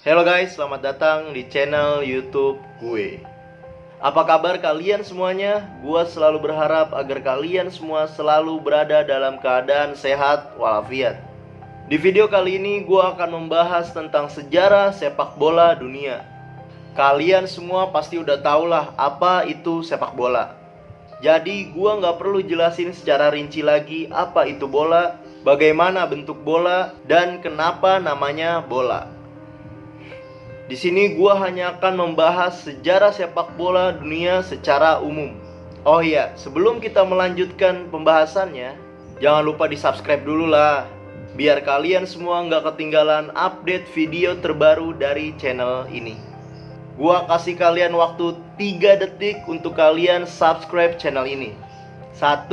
Halo guys, selamat datang di channel YouTube gue. Apa kabar kalian semuanya? Gue selalu berharap agar kalian semua selalu berada dalam keadaan sehat walafiat. Di video kali ini gue akan membahas tentang sejarah sepak bola dunia. Kalian semua pasti udah tau lah apa itu sepak bola. Jadi gue gak perlu jelasin secara rinci lagi apa itu bola, bagaimana bentuk bola, dan kenapa namanya bola. Di sini gua hanya akan membahas sejarah sepak bola dunia secara umum. Oh iya, sebelum kita melanjutkan pembahasannya, jangan lupa di-subscribe dulu lah, biar kalian semua nggak ketinggalan update video terbaru dari channel ini. Gua kasih kalian waktu 3 detik untuk kalian subscribe channel ini. 1,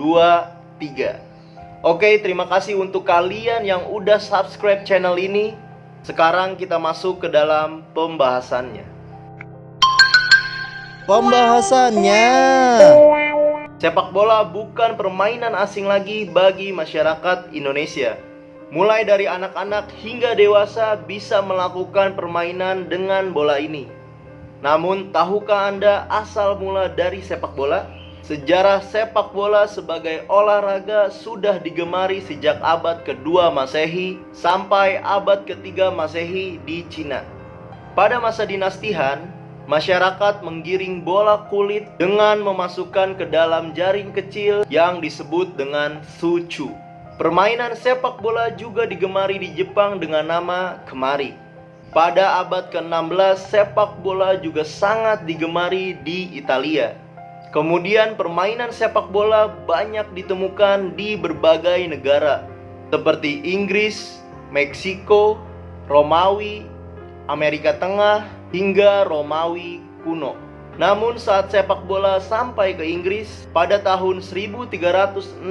2, 3. Oke, terima kasih untuk kalian yang udah subscribe channel ini. Sekarang kita masuk ke dalam pembahasannya. Sepak bola bukan permainan asing lagi bagi masyarakat Indonesia. Mulai dari anak-anak hingga dewasa bisa melakukan permainan dengan bola ini. Namun, tahukah Anda asal mula dari sepak bola? Sejarah sepak bola sebagai olahraga sudah digemari sejak abad kedua Masehi sampai abad ketiga Masehi di Cina. Pada masa dinasti Han, masyarakat menggiring bola kulit dengan memasukkan ke dalam jaring kecil yang disebut dengan suchu. Permainan sepak bola juga digemari di Jepang dengan nama kemari. Pada abad ke-16, sepak bola juga sangat digemari di Italia. Kemudian permainan sepak bola banyak ditemukan di berbagai negara seperti Inggris, Meksiko, Romawi, Amerika Tengah, hingga Romawi kuno. Namun saat sepak bola sampai ke Inggris pada tahun 1365,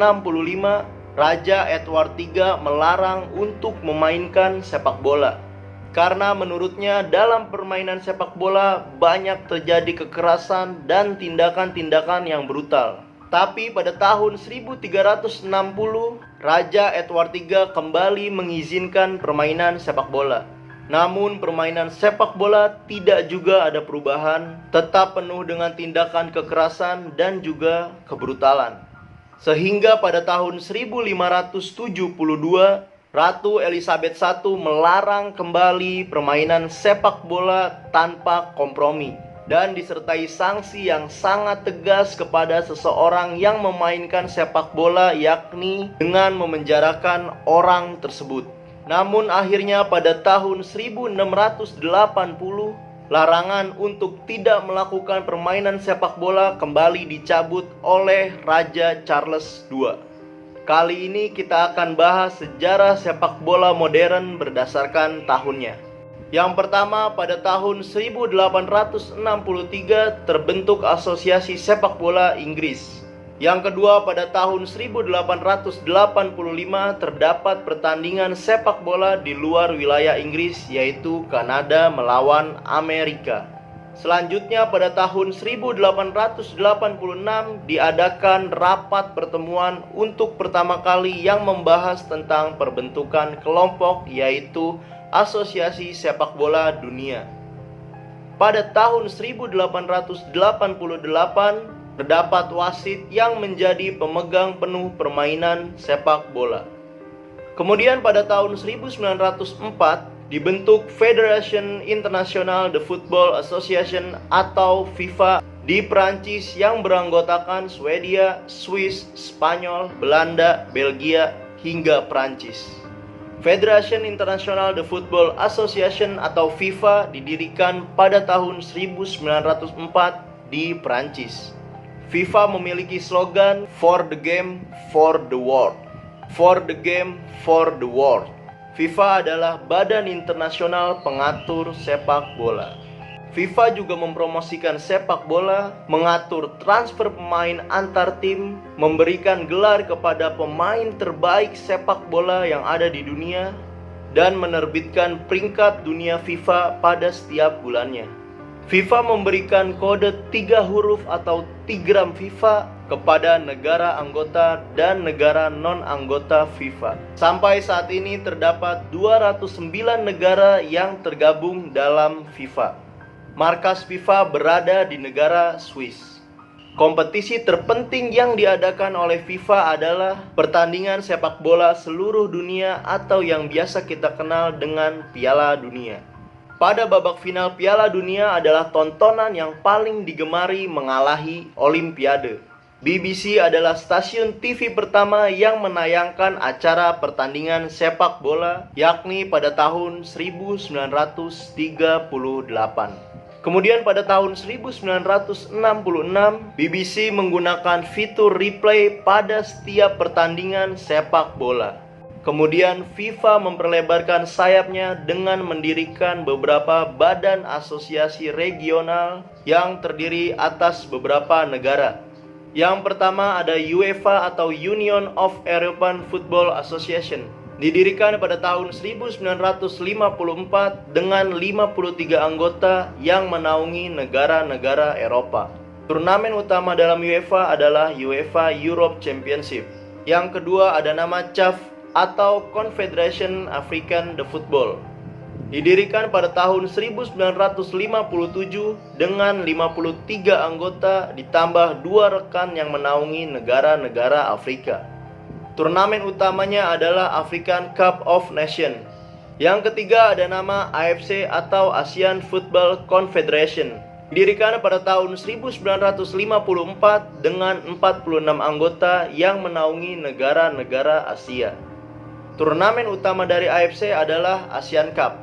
Raja Edward III melarang untuk memainkan sepak bola. Karena menurutnya dalam permainan sepak bola banyak terjadi kekerasan dan tindakan-tindakan yang brutal. Tapi pada tahun 1360, Raja Edward III kembali mengizinkan permainan sepak bola. Namun permainan sepak bola tidak juga ada perubahan, tetap penuh dengan tindakan kekerasan dan juga kebrutalan. Sehingga pada tahun 1572, Ratu Elizabeth I melarang kembali permainan sepak bola tanpa kompromi dan disertai sanksi yang sangat tegas kepada seseorang yang memainkan sepak bola, yakni dengan memenjarakan orang tersebut. Namun akhirnya pada tahun 1680, larangan untuk tidak melakukan permainan sepak bola kembali dicabut oleh Raja Charles II. Kali ini kita akan bahas sejarah sepak bola modern berdasarkan tahunnya. Yang pertama, pada tahun 1863 terbentuk Asosiasi Sepak Bola Inggris. Yang kedua, pada tahun 1885 terdapat pertandingan sepak bola di luar wilayah Inggris, yaitu Kanada melawan Amerika. Selanjutnya pada tahun 1886 diadakan rapat pertemuan untuk pertama kali yang membahas tentang perbentukan kelompok, yaitu Asosiasi Sepak Bola Dunia. Pada tahun 1888 terdapat wasit yang menjadi pemegang penuh permainan sepak bola. Kemudian pada tahun 1904 dibentuk Federation International de Football Association atau FIFA di Prancis yang beranggotakan Swedia, Swiss, Spanyol, Belanda, Belgia, hingga Prancis. Federation International de Football Association atau FIFA didirikan pada tahun 1904 di Prancis. FIFA memiliki slogan For the Game, For the World. For the Game, For the World. FIFA adalah badan internasional pengatur sepak bola. FIFA juga mempromosikan sepak bola, mengatur transfer pemain antar tim, memberikan gelar kepada pemain terbaik sepak bola yang ada di dunia, dan menerbitkan peringkat dunia FIFA pada setiap bulannya. FIFA memberikan kode 3 huruf atau tigram FIFA kepada negara anggota dan negara non-anggota FIFA. Sampai saat ini terdapat 209 negara yang tergabung dalam FIFA. Markas FIFA berada di negara Swiss. Kompetisi terpenting yang diadakan oleh FIFA adalah pertandingan sepak bola seluruh dunia atau yang biasa kita kenal dengan Piala Dunia. Pada babak final Piala Dunia adalah tontonan yang paling digemari mengalahi Olimpiade. BBC adalah stasiun TV pertama yang menayangkan acara pertandingan sepak bola, yakni pada tahun 1938. Kemudian pada tahun 1966, BBC menggunakan fitur replay pada setiap pertandingan sepak bola. Kemudian FIFA memperlebarkan sayapnya dengan mendirikan beberapa badan asosiasi regional yang terdiri atas beberapa negara. Yang pertama ada UEFA atau Union of European Football Association. Didirikan pada tahun 1954 dengan 53 anggota yang menaungi negara-negara Eropa. Turnamen utama dalam UEFA adalah UEFA Europe Championship. Yang kedua ada nama CAF atau Confederation African de Football. Didirikan pada tahun 1957 dengan 53 anggota ditambah 2 rekan yang menaungi negara-negara Afrika. Turnamen utamanya adalah African Cup of Nations. Yang ketiga ada nama AFC atau Asian Football Confederation. Didirikan pada tahun 1954 dengan 46 anggota yang menaungi negara-negara Asia. Turnamen utama dari AFC adalah Asian Cup.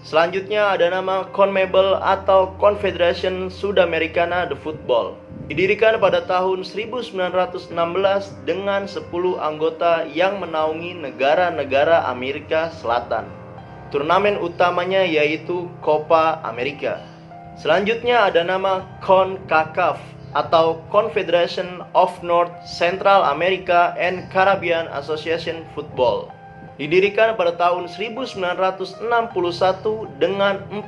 Selanjutnya ada nama CONMEBOL atau Confederation Sudamericana de Football. Didirikan pada tahun 1916 dengan 10 anggota yang menaungi negara-negara Amerika Selatan. Turnamen utamanya yaitu Copa America. Selanjutnya ada nama CONCACAF atau Confederation of North Central America and Caribbean Association Football. Didirikan pada tahun 1961 dengan 40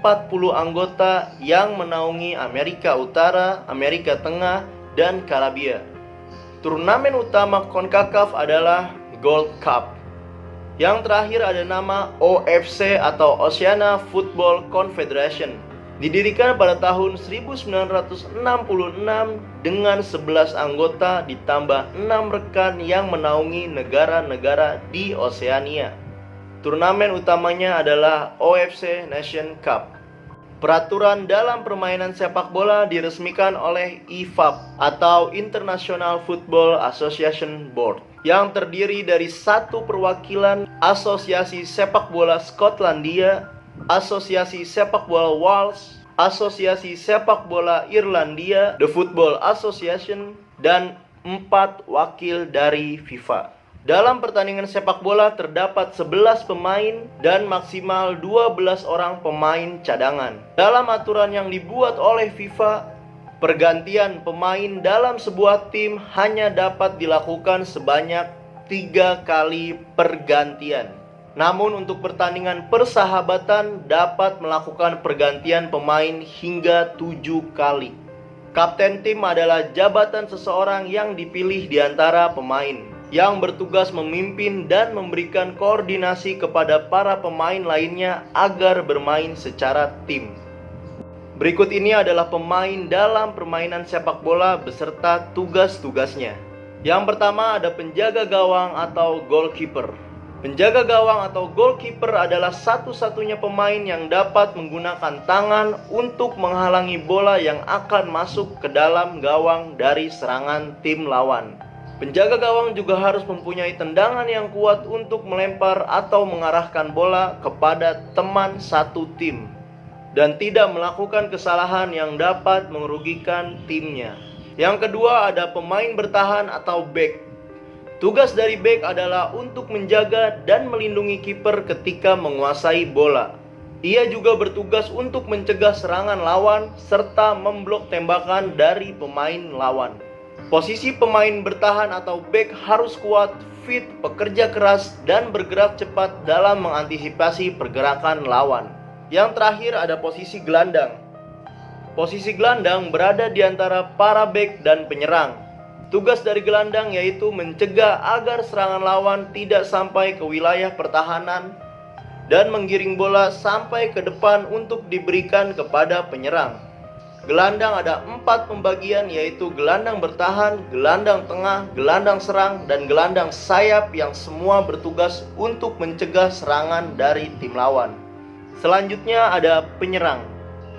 anggota yang menaungi Amerika Utara, Amerika Tengah, dan Karibia. Turnamen utama CONCACAF adalah Gold Cup. Yang terakhir ada nama OFC atau Oceania Football Confederation. Didirikan pada tahun 1966 dengan 11 anggota ditambah 6 rekan yang menaungi negara-negara di Oseania. Turnamen utamanya adalah OFC Nation Cup. Peraturan dalam permainan sepak bola diresmikan oleh IFAB atau International Football Association Board yang terdiri dari satu perwakilan Asosiasi Sepak Bola Skotlandia, Asosiasi Sepak Bola Wales, Asosiasi Sepak Bola Irlandia, The Football Association, dan 4 wakil dari FIFA. Dalam pertandingan sepak bola terdapat 11 pemain dan maksimal 12 orang pemain cadangan. Dalam aturan yang dibuat oleh FIFA, pergantian pemain dalam sebuah tim hanya dapat dilakukan sebanyak 3 kali pergantian. Namun untuk pertandingan persahabatan dapat melakukan pergantian pemain hingga 7 kali. Kapten tim adalah jabatan seseorang yang dipilih di antara pemain, yang bertugas memimpin dan memberikan koordinasi kepada para pemain lainnya agar bermain secara tim. Berikut ini adalah pemain dalam permainan sepak bola beserta tugas-tugasnya. Yang pertama ada penjaga gawang atau goalkeeper. Penjaga gawang atau goalkeeper adalah satu-satunya pemain yang dapat menggunakan tangan untuk menghalangi bola yang akan masuk ke dalam gawang dari serangan tim lawan. Penjaga gawang juga harus mempunyai tendangan yang kuat untuk melempar atau mengarahkan bola kepada teman satu tim dan tidak melakukan kesalahan yang dapat merugikan timnya. Yang kedua ada pemain bertahan atau back. Tugas dari bek adalah untuk menjaga dan melindungi kiper ketika menguasai bola. Ia juga bertugas untuk mencegah serangan lawan serta memblok tembakan dari pemain lawan. Posisi pemain bertahan atau bek harus kuat, fit, pekerja keras, dan bergerak cepat dalam mengantisipasi pergerakan lawan. Yang terakhir ada posisi gelandang. Posisi gelandang berada di antara para bek dan penyerang. Tugas dari gelandang yaitu mencegah agar serangan lawan tidak sampai ke wilayah pertahanan dan menggiring bola sampai ke depan untuk diberikan kepada penyerang. Gelandang ada 4 pembagian, yaitu gelandang bertahan, gelandang tengah, gelandang serang, dan gelandang sayap yang semua bertugas untuk mencegah serangan dari tim lawan. Selanjutnya ada penyerang.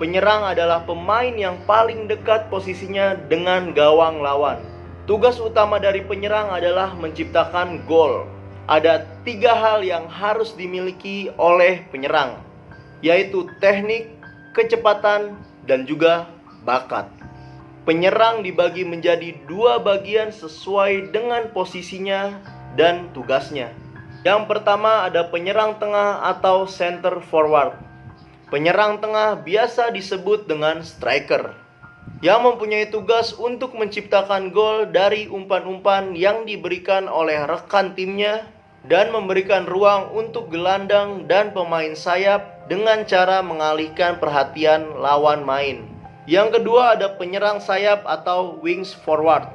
Penyerang adalah pemain yang paling dekat posisinya dengan gawang lawan. Tugas utama dari penyerang adalah menciptakan gol. Ada 3 hal yang harus dimiliki oleh penyerang, yaitu teknik, kecepatan, dan juga bakat. Penyerang dibagi menjadi 2 bagian sesuai dengan posisinya dan tugasnya. Yang pertama ada penyerang tengah atau center forward. Penyerang tengah biasa disebut dengan striker, yang mempunyai tugas untuk menciptakan gol dari umpan-umpan yang diberikan oleh rekan timnya dan memberikan ruang untuk gelandang dan pemain sayap dengan cara mengalihkan perhatian lawan main. Yang kedua ada penyerang sayap atau wings forward.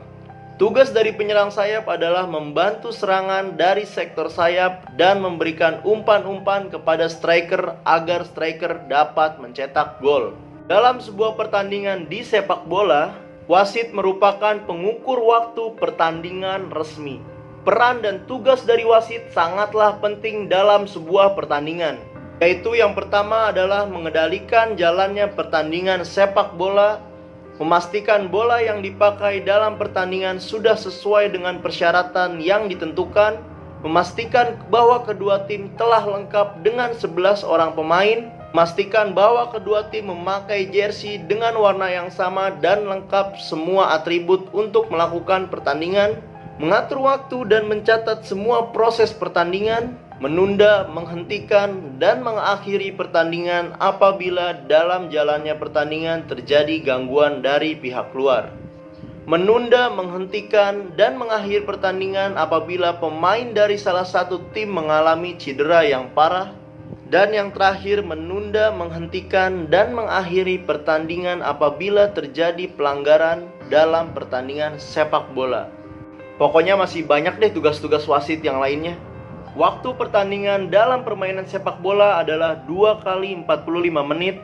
Tugas dari penyerang sayap adalah membantu serangan dari sektor sayap dan memberikan umpan-umpan kepada striker agar striker dapat mencetak gol. Dalam sebuah pertandingan di sepak bola, wasit merupakan pengukur waktu pertandingan resmi. Peran dan tugas dari wasit sangatlah penting dalam sebuah pertandingan, yaitu yang pertama adalah mengendalikan jalannya pertandingan sepak bola, memastikan bola yang dipakai dalam pertandingan sudah sesuai dengan persyaratan yang ditentukan, memastikan bahwa kedua tim telah lengkap dengan 11 orang pemain, memastikan bahwa kedua tim memakai jersey dengan warna yang sama dan lengkap semua atribut untuk melakukan pertandingan, mengatur waktu dan mencatat semua proses pertandingan, menunda, menghentikan, dan mengakhiri pertandingan apabila dalam jalannya pertandingan terjadi gangguan dari pihak luar. Menunda, menghentikan, dan mengakhiri pertandingan apabila pemain dari salah satu tim mengalami cedera yang parah. Dan yang terakhir, menunda, menghentikan, dan mengakhiri pertandingan apabila terjadi pelanggaran dalam pertandingan sepak bola. Pokoknya masih banyak deh tugas-tugas wasit yang lainnya. Waktu pertandingan dalam permainan sepak bola adalah 2 kali 45 menit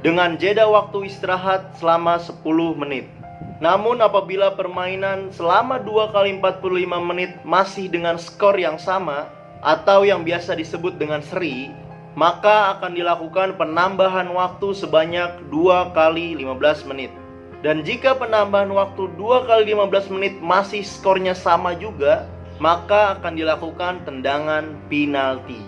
dengan jeda waktu istirahat selama 10 menit. Namun apabila permainan selama 2 kali 45 menit masih dengan skor yang sama atau yang biasa disebut dengan seri, maka akan dilakukan penambahan waktu sebanyak 2 kali 15 menit. Dan jika penambahan waktu 2 kali 15 menit masih skornya sama juga, maka akan dilakukan tendangan penalti.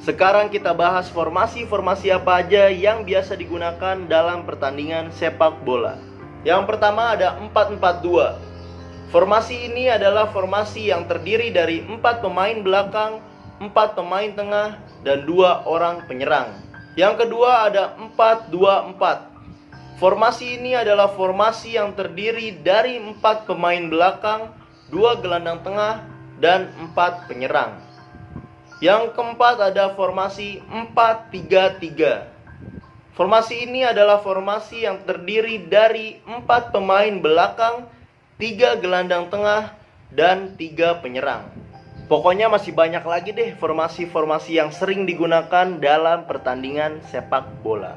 Sekarang kita bahas formasi-formasi apa aja yang biasa digunakan dalam pertandingan sepak bola. Yang pertama ada 4-4-2. Formasi ini adalah formasi yang terdiri dari 4 pemain belakang, 4 pemain tengah, dan 2 orang penyerang. Yang kedua ada 4-2-4. Formasi ini adalah formasi yang terdiri dari 4 pemain belakang, 2 gelandang tengah, dan 4 penyerang. Yang keempat ada formasi 4-3-3. Formasi ini adalah formasi yang terdiri dari 4 pemain belakang, 3 gelandang tengah, dan 3 penyerang. Pokoknya masih banyak lagi deh formasi-formasi yang sering digunakan dalam pertandingan sepak bola.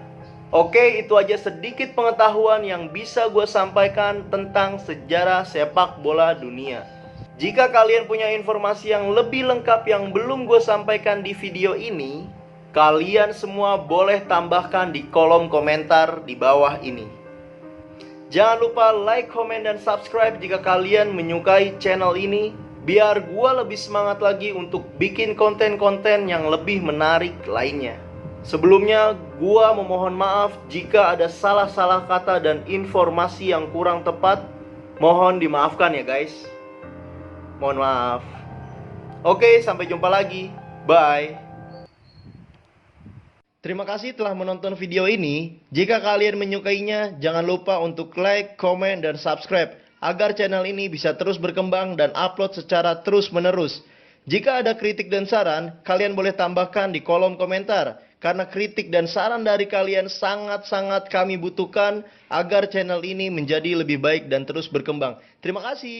Oke, itu aja sedikit pengetahuan yang bisa gue sampaikan tentang sejarah sepak bola dunia. Jika kalian punya informasi yang lebih lengkap yang belum gue sampaikan di video ini, kalian semua boleh tambahkan di kolom komentar di bawah ini. Jangan lupa like, komen, dan subscribe jika kalian menyukai channel ini, biar gue lebih semangat lagi untuk bikin konten-konten yang lebih menarik lainnya. Sebelumnya, gua memohon maaf jika ada salah-salah kata dan informasi yang kurang tepat. Mohon dimaafkan ya guys. Mohon maaf. Oke, sampai jumpa lagi. Bye. Terima kasih telah menonton video ini. Jika kalian menyukainya, jangan lupa untuk like, komen, dan subscribe agar channel ini bisa terus berkembang dan upload secara terus-menerus. Jika ada kritik dan saran, kalian boleh tambahkan di kolom komentar. karena kritik dan saran dari kalian sangat-sangat kami butuhkan agar channel ini menjadi lebih baik dan terus berkembang. Terima kasih.